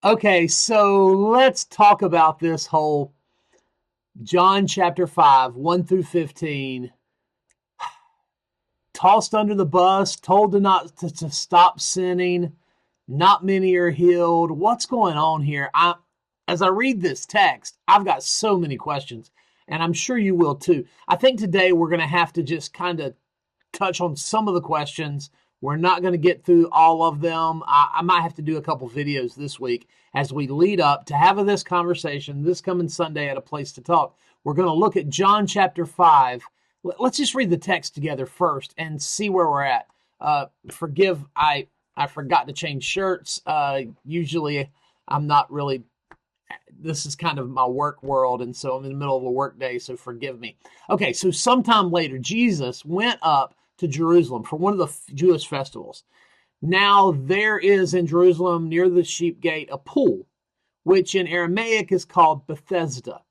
Okay, so let's talk about this whole John chapter 5, 1 through 15. Tossed under the bus, told to stop sinning. Not many are healed. What's going on here? As I read this text, I've got so many questions, and I'm sure you will too. I think today we're going to have to just kind of touch on some of the questions. We're not going to get through all of them. I might have to do a couple videos this week as we lead up to having this conversation this coming Sunday at A Place to Talk. We're going to look at John chapter 5. Let's just read the text together first and see where we're at. Forgive, I forgot to change shirts. Usually I'm not really, this is kind of my work world, and so I'm in the middle of a work day, so forgive me. Okay, so sometime later, Jesus went up to Jerusalem for one of the Jewish festivals. Now there is in Jerusalem near the sheep gate a pool, which in Aramaic is called Bethesda,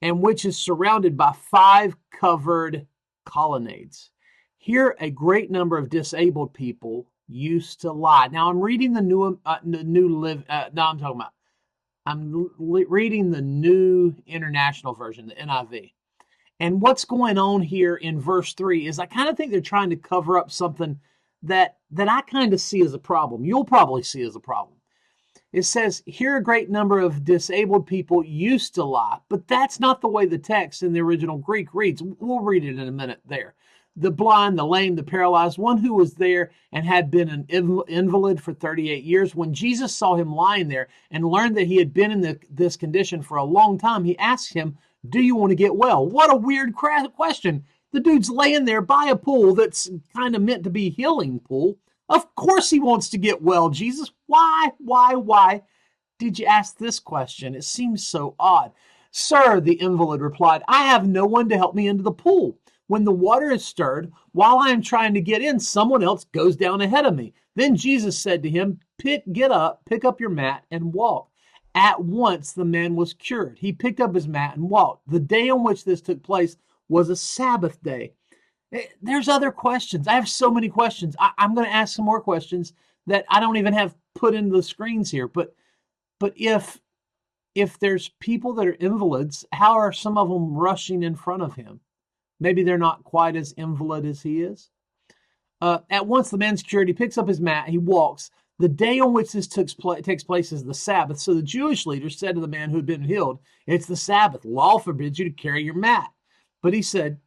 and which is surrounded by 5 covered colonnades. Here a great number of disabled people used to lie. Now I'm reading I'm reading the New International Version, the NIV. And what's going on here in verse 3 is I kind of think they're trying to cover up something that I kind of see as a problem. You'll probably see as a problem. It says, here a great number of disabled people used to lie, but that's not the way the text in the original Greek reads. We'll read it in a minute there. The blind, the lame, the paralyzed, one who was there and had been an invalid for 38 years. When Jesus saw him lying there and learned that he had been in this condition for a long time, he asked him, do you want to get well? What a weird question. The dude's laying there by a pool that's kind of meant to be a healing pool. Of course he wants to get well, Jesus. Why did you ask this question? It seems so odd. Sir, the invalid replied, I have no one to help me into the pool. When the water is stirred, while I am trying to get in, someone else goes down ahead of me. Then Jesus said to him, get up, pick up your mat, and walk. At once the man was cured. He picked up his mat and walked. The day on which this took place was a Sabbath day. There's other questions. I have so many questions. I'm going to ask some more questions that I don't even have put into the screens here. But if there's people that are invalids, how are some of them rushing in front of him? Maybe they're not quite as invalid as he is. At once the man's cured. He picks up his mat. He walks. The day on which this takes place is the Sabbath. So the Jewish leaders said to the man who had been healed, it's the Sabbath. Law forbids you to carry your mat. But he said,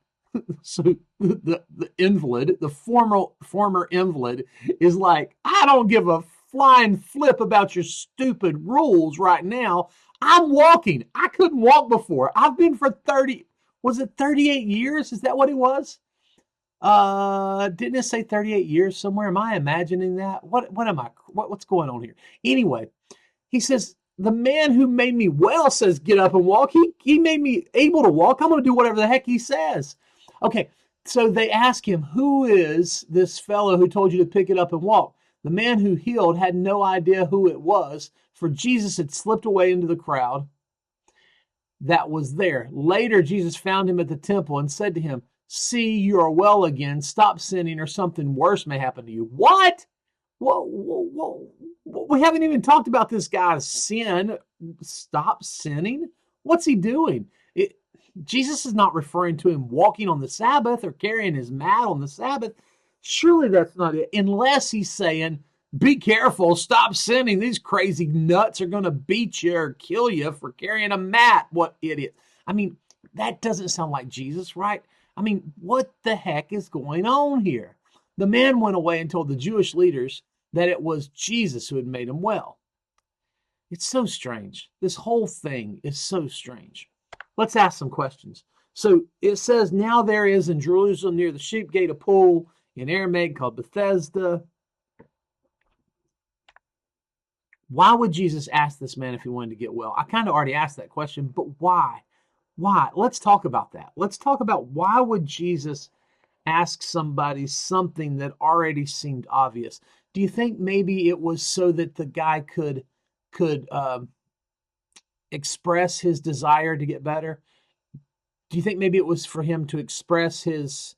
so the invalid, the former invalid, is like, I don't give a flying flip about your stupid rules right now. I'm walking. I couldn't walk before. I've been for 38 years? Is that what it was? Didn't it say 38 years somewhere? Am I imagining that? What's going on here? Anyway, he says, the man who made me well says, get up and walk. He made me able to walk. I'm going to do whatever the heck he says. Okay, so they ask him, who is this fellow who told you to pick it up and walk? The man who healed had no idea who it was, for Jesus had slipped away into the crowd that was there. Later, Jesus found him at the temple and said to him, see, you are well again. Stop sinning or something worse may happen to you. What? Whoa. We haven't even talked about this guy's sin. Stop sinning? What's he doing? Jesus is not referring to him walking on the Sabbath or carrying his mat on the Sabbath. Surely that's not it. Unless he's saying, be careful, stop sinning. These crazy nuts are going to beat you or kill you for carrying a mat. What idiot. I mean, that doesn't sound like Jesus, right? I mean, what the heck is going on here? The man went away and told the Jewish leaders that it was Jesus who had made him well. It's so strange. This whole thing is so strange. Let's ask some questions. So it says, now there is in Jerusalem near the sheep gate a pool in Aramaic called Bethesda. Why would Jesus ask this man if he wanted to get well? I kind of already asked that question, but why? Why? Let's talk about that. Let's talk about why would Jesus ask somebody something that already seemed obvious? Do you think maybe it was so that the guy could express his desire to get better? Do you think maybe it was for him to express his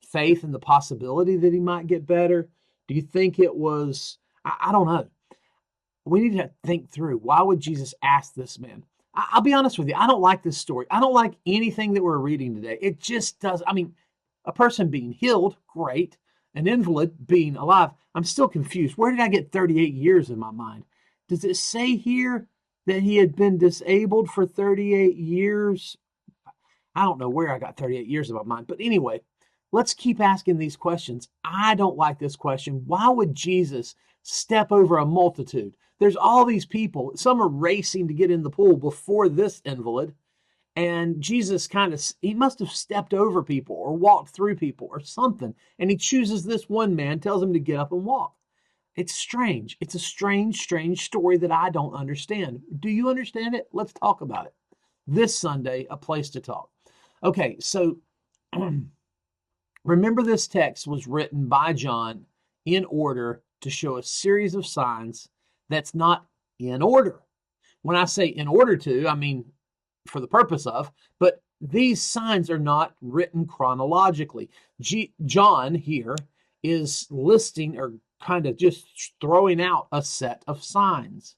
faith in the possibility that he might get better? Do you think it was, I don't know. we need to think through, why would Jesus ask this man? I'll be honest with you, I don't like this story. I don't like anything that we're reading today. It just does. I mean, a person being healed, great. An invalid being alive, I'm still confused. Where did I get 38 years in my mind? Does it say here that he had been disabled for 38 years? I don't know where I got 38 years in my mind. But anyway, let's keep asking these questions. I don't like this question. Why would Jesus step over a multitude? There's all these people. Some are racing to get in the pool before this invalid. And Jesus he must have stepped over people or walked through people or something. And he chooses this one man, tells him to get up and walk. It's strange. It's a strange story that I don't understand. Do you understand it? Let's talk about it. This Sunday, A Place to Talk. Okay, so remember, this text was written by John in order to show a series of signs that's not in order. When I say in order to, I mean for the purpose of, but these signs are not written chronologically. John here is listing or kind of just throwing out a set of signs.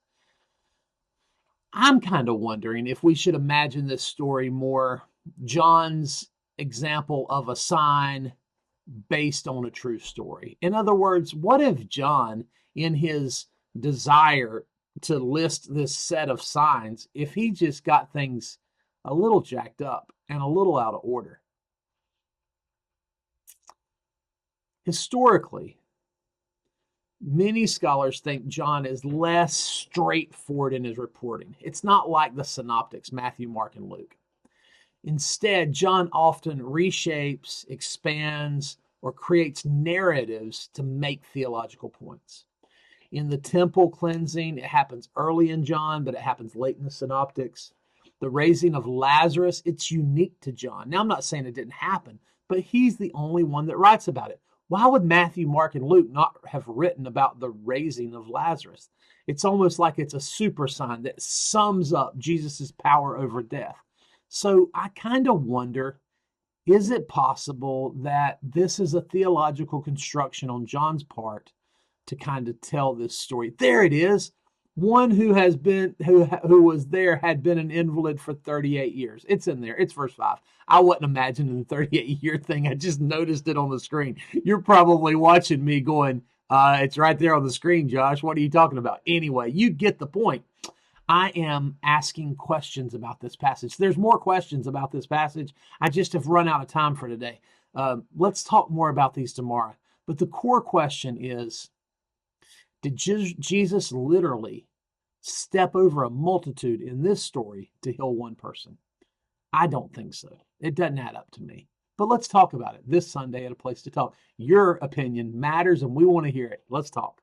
I'm kind of wondering if we should imagine this story more John's example of a sign based on a true story. In other words, what if John, in his desire to list this set of signs, if he just got things a little jacked up and a little out of order? Historically, many scholars think John is less straightforward in his reporting. It's not like the synoptics, Matthew, Mark, and Luke. Instead, John often reshapes, expands, or creates narratives to make theological points. In the temple cleansing, it happens early in John, but it happens late in the synoptics. The raising of Lazarus, it's unique to John. Now, I'm not saying it didn't happen, but he's the only one that writes about it. Why would Matthew, Mark, and Luke not have written about the raising of Lazarus? It's almost like it's a super sign that sums up Jesus' power over death. So I kind of wonder, is it possible that this is a theological construction on John's part to kind of tell this story? There it is. One who was there had been an invalid for 38 years. It's in there. It's verse 5. I wasn't imagining the 38-year thing. I just noticed it on the screen. You're probably watching me going, it's right there on the screen, Josh. What are you talking about? Anyway, you get the point. I am asking questions about this passage. There's more questions about this passage. I just have run out of time for today. Let's talk more about these tomorrow. But the core question is, did Jesus literally step over a multitude in this story to heal one person? I don't think so. It doesn't add up to me. But let's talk about it this Sunday at A Place to Talk. Your opinion matters, and we want to hear it. Let's talk.